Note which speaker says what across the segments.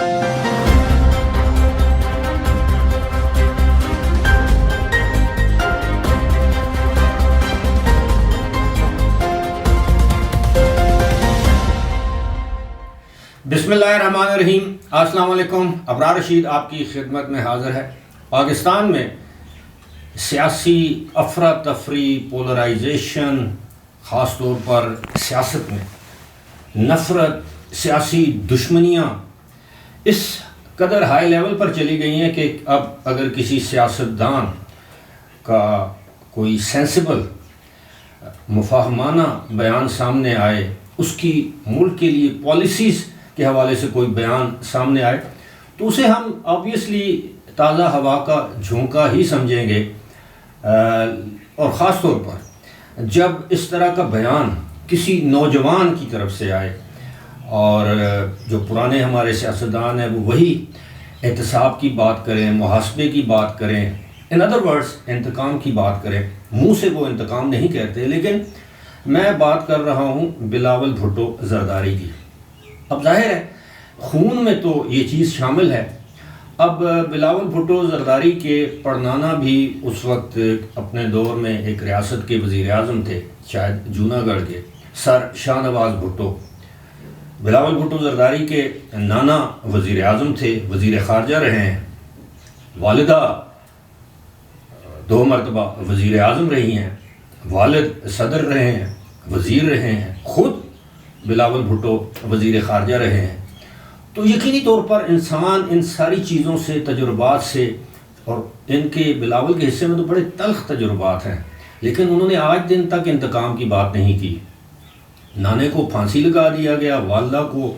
Speaker 1: बिस्मिल्लाहिर्रहमानिर्रहीम। अस्सलाम वालेकुम। अबरार रशीद आपकी खिदमत में हाज़िर है। पाकिस्तान में सियासी अफरा तफरी, पोलराइजेशन, ख़ास तौर पर सियासत में नफ़रत, सियासी दुश्मनियाँ इस कदर हाई लेवल पर चली गई हैं कि अब अगर किसी सियासतदान का कोई सेंसिबल मुफाहमाना बयान सामने आए, उसकी मुल्क के लिए पॉलिसीज़ के हवाले से कोई बयान सामने आए, तो उसे हम ऑब्वियसली ताज़ा हवा का झोंका ही समझेंगे। और ख़ास तौर पर जब इस तरह का बयान किसी नौजवान की तरफ से आए और जो पुराने हमारे सियासतदान हैं वो वही एहतसाब की बात करें, मुहासबे की बात करें, इन अदर वर्ड्स इंतकाम की बात करें। मुंह से वो इंतकाम नहीं कहते, लेकिन मैं बात कर रहा हूँ बिलावल भुट्टो ज़रदारी की। अब जाहिर है खून में तो ये चीज़ शामिल है। अब बिलावल भुट्टो ज़रदारी के पड़नाना भी उस वक्त अपने दौर में एक रियासत के वज़ीर आज़म थे, शायद जूनागढ़ के सर शाहनवाज़ भुट्टो। बिलावल भुट्टो ज़रदारी के नाना वज़ीर आज़म थे, वज़ीर ख़ारजा रहे हैं, वालिदा 2 मरतबा वज़ीर आज़म रही हैं, वालिद सदर रहे हैं, वज़ीर रहे हैं, ख़ुद बिलावल भुट्टो वज़ीर ख़ारजा रहे हैं। तो यकीनी तौर पर इंसान इन सारी चीज़ों से, तजुर्बात से, और इनके बिलावल के हिस्से में तो बड़े तल्ख़ तजुर्बात हैं, लेकिन उन्होंने आज दिन तक इंतकाम की बात नहीं की। नाने को फांसी लगा दिया गया, वालदा को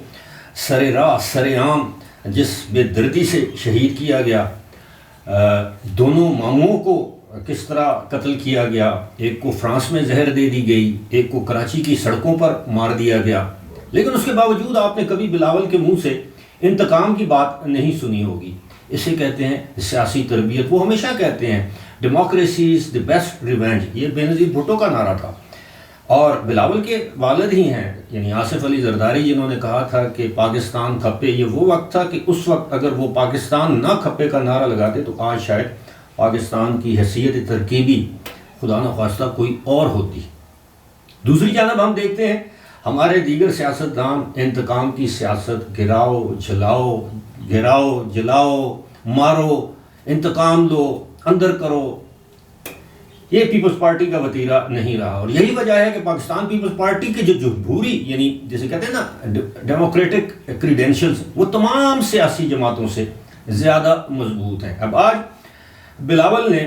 Speaker 1: सरेराह सरेआम जिस बेदर्दी से शहीद किया गया, दोनों मामूओं को किस तरह कत्ल किया गया, एक को फ्रांस में जहर दे दी गई, एक को कराची की सड़कों पर मार दिया गया, लेकिन उसके बावजूद आपने कभी बिलावल के मुंह से इंतकाम की बात नहीं सुनी होगी। इसे कहते हैं सियासी तरबियत। वो हमेशा कहते हैं democracy is the best revenge, ये बेनज़ीर भुट्टो का नारा था। और बिलावल के वालिद ही हैं, यानी आसिफ अली ज़रदारी, जिन्होंने कहा था कि पाकिस्तान खपे। ये वो वक्त था कि उस वक्त अगर वो पाकिस्तान ना खपे का नारा लगाते तो आज शायद पाकिस्तान की हैसियत तरकीबी खुदा न ख्वास्ता कोई और होती। दूसरी जानब हम देखते हैं हमारे दीगर सियासतदान इंतकाम की सियासत, गिराओ जलाओ, मारो, इंतकाम लो, अंदर करो, ये पीपल्स पार्टी का वतीरा नहीं रहा। और यही वजह है कि पाकिस्तान पीपल्स पार्टी के जो जमहूरी, यानी जैसे कहते हैं ना डेमोक्रेटिक क्रीडेंशियल्स, वो तमाम सियासी जमातों से ज़्यादा मजबूत हैं। अब आज बिलावल ने,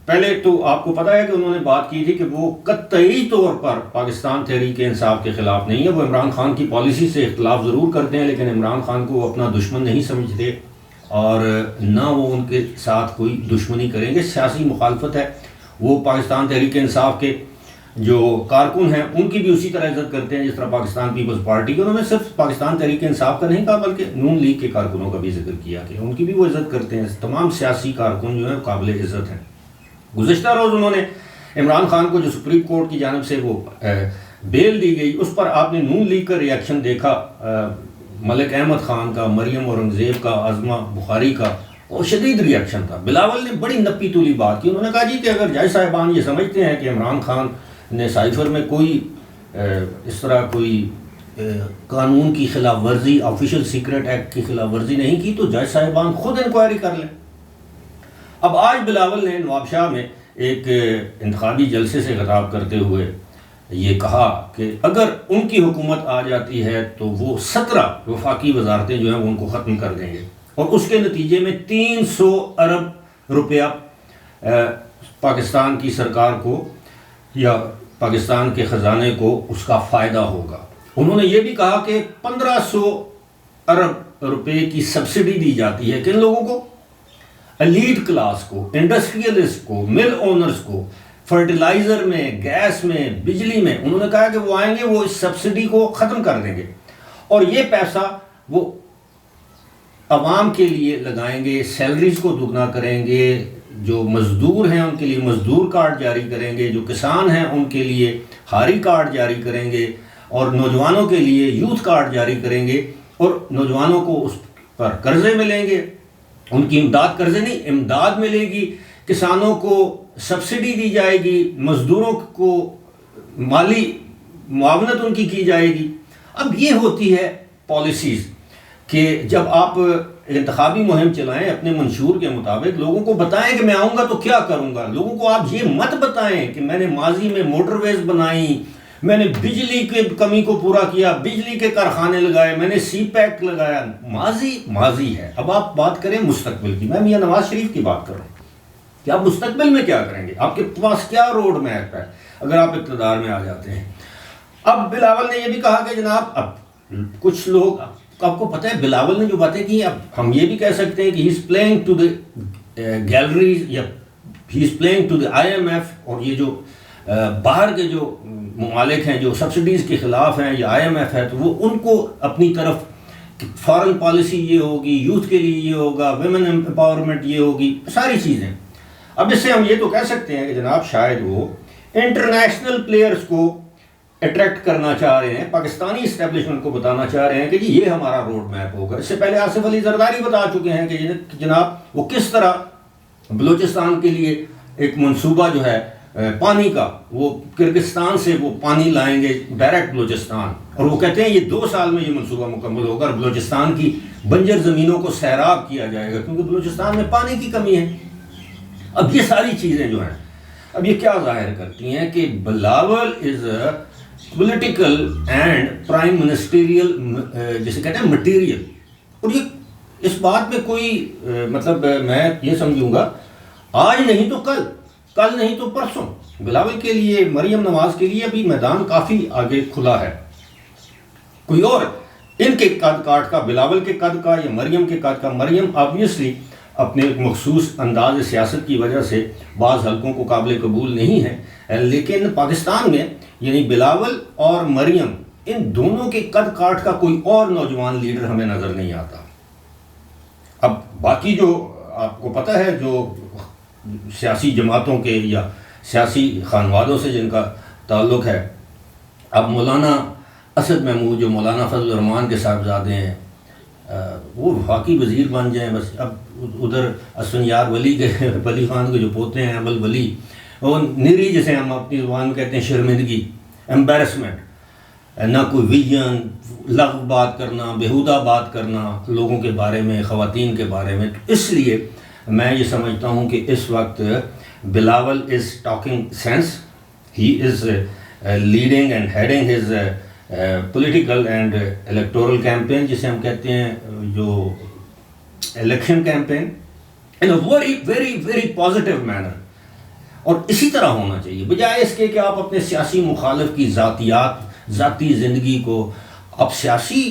Speaker 1: पहले तो आपको पता है कि उन्होंने बात की थी कि वो कतई तौर पर पाकिस्तान तहरीक इंसाफ के ख़िलाफ़ नहीं है। वो इमरान खान की पॉलिसी से इख्तलाफ ज़रूर करते हैं, लेकिन इमरान खान को वो अपना दुश्मन नहीं समझते और ना वो उनके साथ कोई दुश्मनी करेंगे। सियासी मुखालफत है। वो पाकिस्तान तहरीक इंसाफ के जो कारकुन हैं उनकी भी उसी तरह इज़्ज़त करते हैं जिस तरह पाकिस्तान पीपल्स पार्टी की। उन्होंने सिर्फ पाकिस्तान तहरीक इंसाफ का नहीं कहा, बल्कि नून लीग के कारकुनों का भी जिक्र किया कि उनकी भी वो इज़्ज़त करते हैं। तमाम सियासी कारकुन जो हैं काबिल इज़्ज़त हैं। गुज़श्ता रोज़ उन्होंने इमरान खान को, जो सुप्रीम कोर्ट की जानिब से वो बेल दी गई, उस पर आपने नून लीग का रिएक्शन देखा, मलिक अहमद ख़ान का, मरियम औरंगज़ेब का, आज़मा बुखारी का, और शदीद रिएक्शन था। बिलावल ने बड़ी नप्पी तुली बात की। उन्होंने कहा जी कि अगर जज साहिबान ये समझते हैं कि इमरान खान ने साइफर में कोई इस तरह कोई कानून की खिलाफ वर्जी, ऑफिशियल सीक्रेट एक्ट की खिलाफ वर्जी नहीं की, तो जज साहिबान खुद इंक्वायरी कर लें। अब आज बिलावल ने नवाबशाह में एक इंतखाबी जलसे से खिताब करते हुए ये कहा कि अगर उनकी हुकूमत आ जाती है तो वो 17 वफाकी वजारतें जो हैं वो उनको ख़त्म कर देंगे, और उसके नतीजे में 300 अरब रुपया पाकिस्तान की सरकार को या पाकिस्तान के ख़जाने को उसका फ़ायदा होगा। उन्होंने ये भी कहा कि 1500 अरब रुपए की सब्सिडी दी जाती है किन लोगों को, एलीट क्लास को, इंडस्ट्रियलिस्ट को, मिल ओनर्स को, फर्टिलाइज़र में, गैस में, बिजली में। उन्होंने कहा कि वो आएंगे, वो इस सब्सिडी को ख़त्म कर देंगे और ये पैसा वो आवाम के लिए लगाएंगे, सैलरीज़ को दुगना करेंगे, जो मज़दूर हैं उनके लिए मज़दूर कार्ड जारी करेंगे, जो किसान हैं उनके लिए हारी कार्ड जारी करेंगे, और नौजवानों के लिए यूथ कार्ड जारी करेंगे, और नौजवानों को پر قرضے ملیں گے، ان کی امداد، قرضے نہیں امداد ملے گی، کسانوں کو سبسڈی دی جائے گی، مزدوروں کو مالی معاونت ان کی جائے گی۔ اب یہ ہوتی ہے پالیسیز کہ جب آپ انتخابی مہم چلائیں اپنے منشور کے مطابق، لوگوں کو بتائیں کہ میں آؤں گا تو کیا کروں گا۔ لوگوں کو آپ یہ مت بتائیں کہ میں نے ماضی میں موٹر ویز بنائیں، میں نے بجلی کی کمی کو پورا کیا، بجلی کے کارخانے لگائے، میں نے سی پیک لگایا۔ ماضی ہے۔ اب آپ بات کریں مستقبل کی۔ میں میاں نواز شریف کی بات کر رہا ہوں کہ آپ مستقبل میں کیا کریں گے، آپ کے پاس کیا روڈ میپ ہے اگر آپ اقتدار میں آ جاتے ہیں۔ اب بلاول نے یہ بھی کہا کہ جناب اب کچھ لوگ، آپ کو پتہ ہے بلاول نے جو باتیں کی، اب ہم یہ بھی کہہ سکتے ہیں کہ he is playing to the galleries یا he is playing to the I M F, اور یہ جو باہر کے جو ممالک ہیں جو سبسڈیز کے خلاف ہیں یا آئی ایم ایف ہے، تو وہ ان کو اپنی طرف فارن پالیسی یہ ہوگی، یوتھ کے لیے یہ ہوگا، ویمن امپاورمنٹ یہ ہوگی، ساری چیزیں۔ اب اس سے ہم یہ تو کہہ سکتے ہیں کہ جناب شاید وہ انٹرنیشنل پلیئرز کو اٹریکٹ کرنا چاہ رہے ہیں، پاکستانی اسٹیبلشمنٹ کو بتانا چاہ رہے ہیں کہ جی یہ ہمارا روڈ میپ ہوگا۔ اس سے پہلے آصف علی زرداری بتا چکے ہیں کہ جناب وہ کس طرح بلوچستان کے لیے ایک منصوبہ جو ہے پانی کا، وہ کرگستان سے وہ پانی لائیں گے ڈائریکٹ بلوچستان، اور وہ کہتے ہیں یہ 2 سال میں یہ منصوبہ مکمل ہوگا اور بلوچستان کی بنجر زمینوں کو سیراب کیا جائے گا کیونکہ بلوچستان میں پانی کی کمی ہے۔ اب یہ ساری چیزیں جو ہیں اب یہ کیا ظاہر کرتی ہیں کہ Bilawal is a political and prime ministerial جسے کہتے ہیں مٹیریل، اور یہ اس بات میں کوئی مطلب میں یہ سمجھوں گا آج نہیں تو کل نہیں تو پرسوں بلاول کے لیے، مریم نواز کے لیے ابھی میدان کافی آگے کھلا ہے۔ کوئی اور ان کے قد کاٹ کا، بلاول کے قد کا یا مریم کے قد کا، مریم آبویسلی اپنے ایک مخصوص انداز سیاست کی وجہ سے بعض حلقوں کو قابل قبول نہیں ہے، لیکن پاکستان میں یعنی بلاول اور مریم ان دونوں کے قد کاٹ کا کوئی اور نوجوان لیڈر ہمیں نظر نہیں آتا۔ اب باقی جو آپ کو پتہ ہے جو سیاسی جماعتوں کے یا سیاسی خانوادوں سے جن کا تعلق ہے، اب مولانا اسد محمود جو مولانا فضل الرحمان کے صاحبزادے ہیں، وہ وفاقی وزیر بن جائیں بس۔ اب ادھر اسفندیار ولی کے، ولی خان کے جو پوتے ہیں ابل ولی، وہ نیری جسے ہم اپنی زبان میں کہتے ہیں شرمندگی، ایمبیرسمنٹ، نہ کوئی ویژن، لغو بات کرنا، بیہودہ بات کرنا لوگوں کے بارے میں، خواتین کے بارے میں۔ اس لیے میں یہ سمجھتا ہوں کہ اس وقت Bilawal is talking sense, he is leading and heading his political and electoral campaign جسے ہم کہتے ہیں، جو election campaign in a very very positive manner, اور اسی طرح ہونا چاہیے، بجائے اس کے کہ آپ اپنے سیاسی مخالف کی ذاتی زندگی کو، آپ سیاسی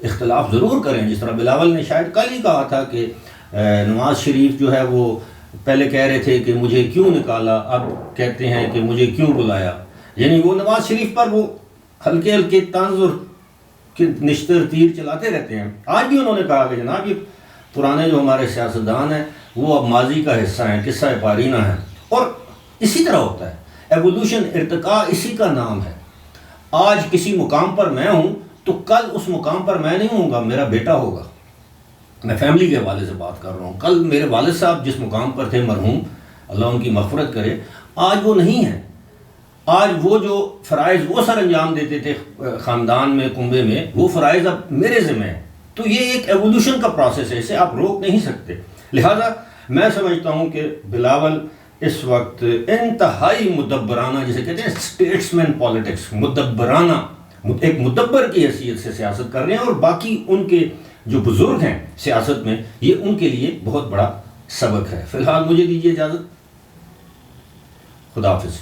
Speaker 1: اختلاف ضرور کریں، جس طرح بلاول نے شاید کل ہی کہا تھا کہ نواز شریف جو ہے وہ پہلے کہہ رہے تھے کہ مجھے کیوں نکالا، اب کہتے ہیں کہ مجھے کیوں بلایا، یعنی وہ نواز شریف پر وہ ہلکے ہلکے طنز اور نشتر تیر چلاتے رہتے ہیں۔ آج بھی انہوں نے کہا کہ جناب یہ پرانے جو ہمارے سیاستدان ہیں وہ اب ماضی کا حصہ ہیں، قصہ پارینہ ہیں، اور اسی طرح ہوتا ہے ایوولوشن، ارتقاء اسی کا نام ہے۔ آج کسی مقام پر میں ہوں تو کل اس مقام پر میں نہیں ہوں گا، میرا بیٹا ہوگا۔ میں فیملی کے حوالے سے بات کر رہا ہوں، کل میرے والد صاحب جس مقام پر تھے مرحوم، اللہ ان کی مغفرت کرے، آج وہ نہیں ہیں۔ آج وہ جو فرائض وہ سر انجام دیتے تھے خاندان میں، کنبے میں، وہ فرائض اب میرے ذمہ ہیں۔ تو یہ ایک ایوولوشن کا پروسیس ہے، اسے آپ روک نہیں سکتے۔ لہذا میں سمجھتا ہوں کہ بلاول اس وقت انتہائی مدبرانہ، جسے کہتے ہیں اسٹیٹسمین پالیٹکس، مدبرانہ، ایک مدبر کی حیثیت سے سیاست کر رہے ہیں، اور باقی ان کے جو بزرگ ہیں سیاست میں، یہ ان کے لیے بہت بڑا سبق ہے۔ فی الحال مجھے دیجیے اجازت، خدا حافظ۔